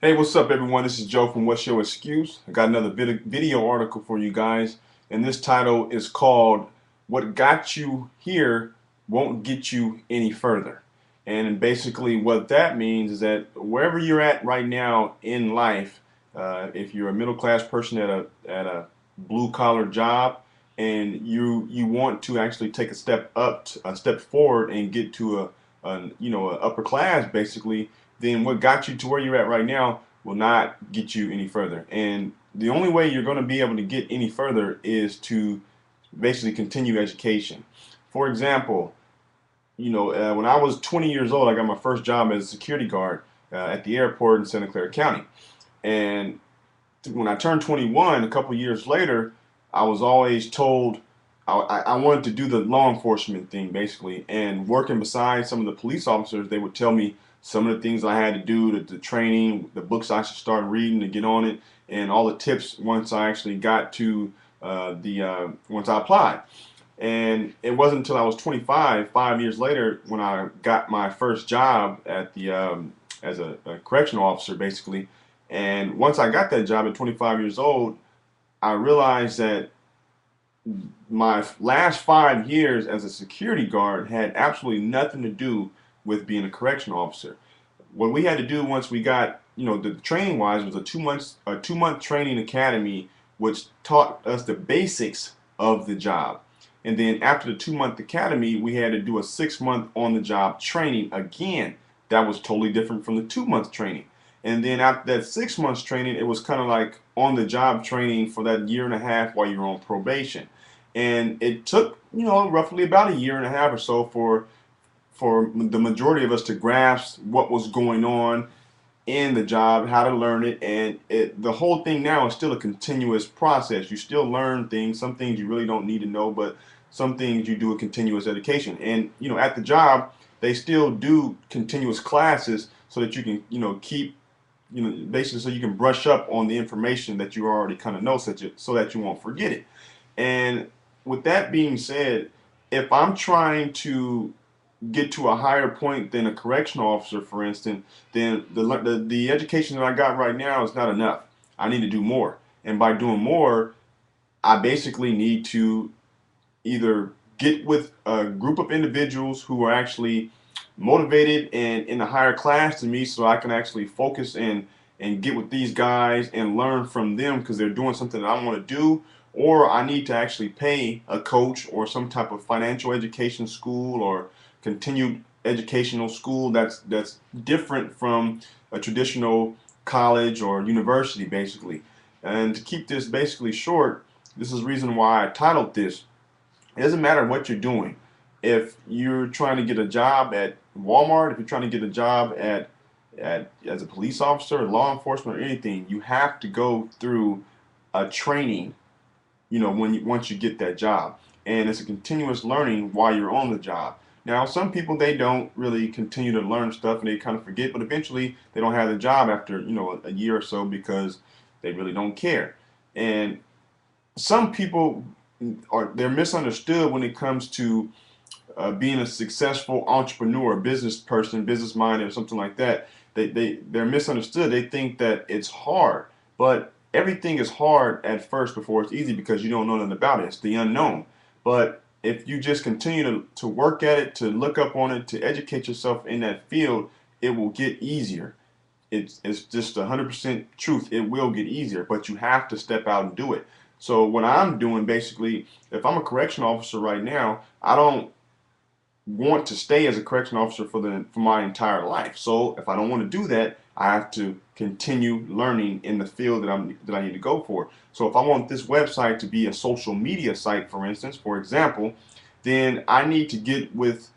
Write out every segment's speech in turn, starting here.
Hey, what's up, everyone? This is Joe from What's Your Excuse? I got another video article for you guys, and this title is called What Got You Here Won't Get You Any Further. And basically, what that means is that wherever you're at right now in life, if you're a middle class person at a blue collar job, and you want to actually take a step up, a step forward, and get to a upper class, basically, then what got you to where you're at right now will not get you any further. And the only way you're going to be able to get any further is to basically continue education. For example, when I was 20 years old, I got my first job as a security guard at the airport in Santa Clara County. And when I turned 21, a couple years later, I was always told I wanted to do the law enforcement thing basically. And working beside some of the police officers, they would tell me some of the things I had to do, the training, the books I should start reading to get on it, and all the tips once I actually got to once I applied. And it wasn't until I was 25, 5 years later, when I got my first job at the as a correctional officer, basically. And once I got that job at 25 years old, I realized that my last 5 years as a security guard had absolutely nothing to do with being a correctional officer. What we had to do once we got, the training wise was a 2-month training academy, which taught us the basics of the job. And then after the 2-month academy, we had to do a 6-month on the job training again. That was totally different from the 2 month training. And then after that 6 months training, it was kind of like on the job training for that year and a half while you're on probation. And it took, roughly about a year and a half or so for the majority of us to grasp what was going on in the job, how to learn it, and the whole thing now is still a continuous process. You still learn things. Some things you really don't need to know, but some things you do a continuous education. And at the job, they still do continuous classes so that you can keep basically so you can brush up on the information that you already kind of know, so that you won't forget it. And with that being said, if I'm trying to get to a higher point than a correctional officer, for instance, then the education that I got right now is not enough. I need to do more, and by doing more, I basically need to either get with a group of individuals who are actually motivated and in a higher class to me, so I can actually focus and get with these guys and learn from them because they're doing something that I want to do, or I need to actually pay a coach or some type of financial education school or continued educational school that's different from a traditional college or university, basically. And to keep this basically short, this is the reason why I titled this. It doesn't matter what you're doing. If you're trying to get a job at Walmart, if you're trying to get a job at as a police officer, law enforcement, or anything, you have to go through a training. Once you get that job, and it's a continuous learning while you're on the job. Now, some people they don't really continue to learn stuff and they kind of forget, but eventually they don't have the job after a year or so because they really don't care. And some people they're misunderstood when it comes to being a successful entrepreneur, business person, business minded, or something like that. They're misunderstood. They think that it's hard, but everything is hard at first before it's easy because you don't know nothing about it. It's the unknown. But if you just continue to work at it, to look up on it, to educate yourself in that field, it will get easier. It's just 100% truth. It will get easier, but you have to step out and do it. So what I'm doing basically, if I'm a correction officer right now, I don't want to stay as a correction officer for my entire life. So if I don't want to do that, I have to continue learning in the field that I need to go for. So if I want this website to be a social media site, for instance, for example, then I need to get with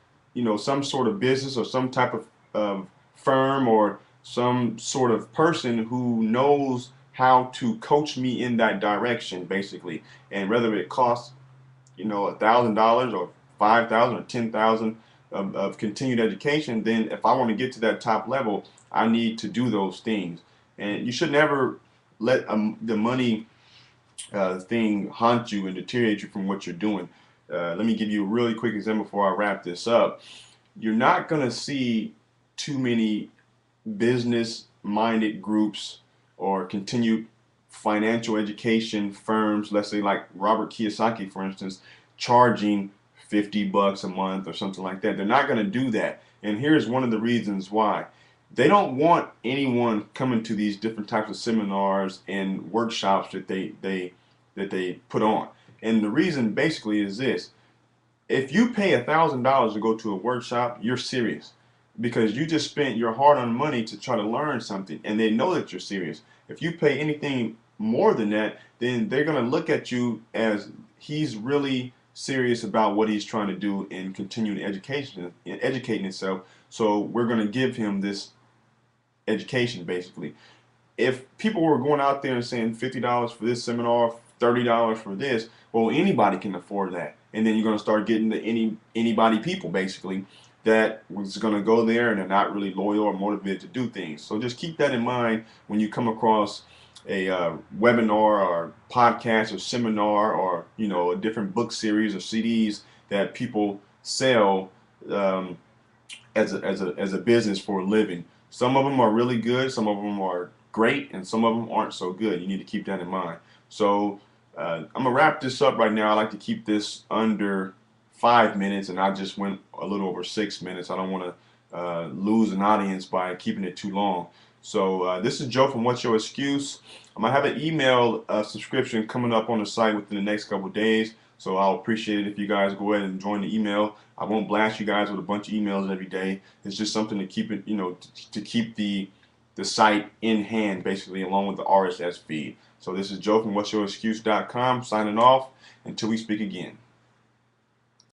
some sort of business or some type of firm or some sort of person who knows how to coach me in that direction, basically. And whether it costs $1,000 or 5,000 or 10,000 of continued education, then if I want to get to that top level, I need to do those things. And you should never let the money thing haunt you and deteriorate you from what you're doing. Let me give you a really quick example before I wrap this up. You're not going to see too many business minded groups or continued financial education firms, let's say like Robert Kiyosaki, for instance, charging $50 a month or something like that. They're not going to do that. And here's one of the reasons why. They don't want anyone coming to these different types of seminars and workshops that they put on. And the reason basically is this: if you pay $1,000 to go to a workshop, you're serious because you just spent your hard-earned money to try to learn something, and they know that you're serious. If you pay anything more than that, then they're going to look at you as he's really serious about what he's trying to do in continuing education, in educating himself. So we're going to give him this education, basically. If people were going out there and saying $50 for this seminar, $30 for this, well, anybody can afford that. And then you're going to start getting the anybody people, basically, that was going to go there and they're not really loyal or motivated to do things. So just keep that in mind when you come across a webinar or podcast or seminar, or a different book series or CDs that people sell um, as a business for a living. Some of them are really good, some of them are great, and some of them aren't so good. You need to keep that in mind. So I'm gonna wrap this up right now. I like to keep this under 5 minutes, and I just went a little over 6 minutes. I don't want to lose an audience by keeping it too long. So this is Joe from What's Your Excuse. I'm gonna have an email subscription coming up on the site within the next couple of days. So I'll appreciate it if you guys go ahead and join the email. I won't blast you guys with a bunch of emails every day. It's just something to keep it, to keep the site in hand, basically, along with the RSS feed. So this is Joe from what'syourexcuse.com signing off until we speak again.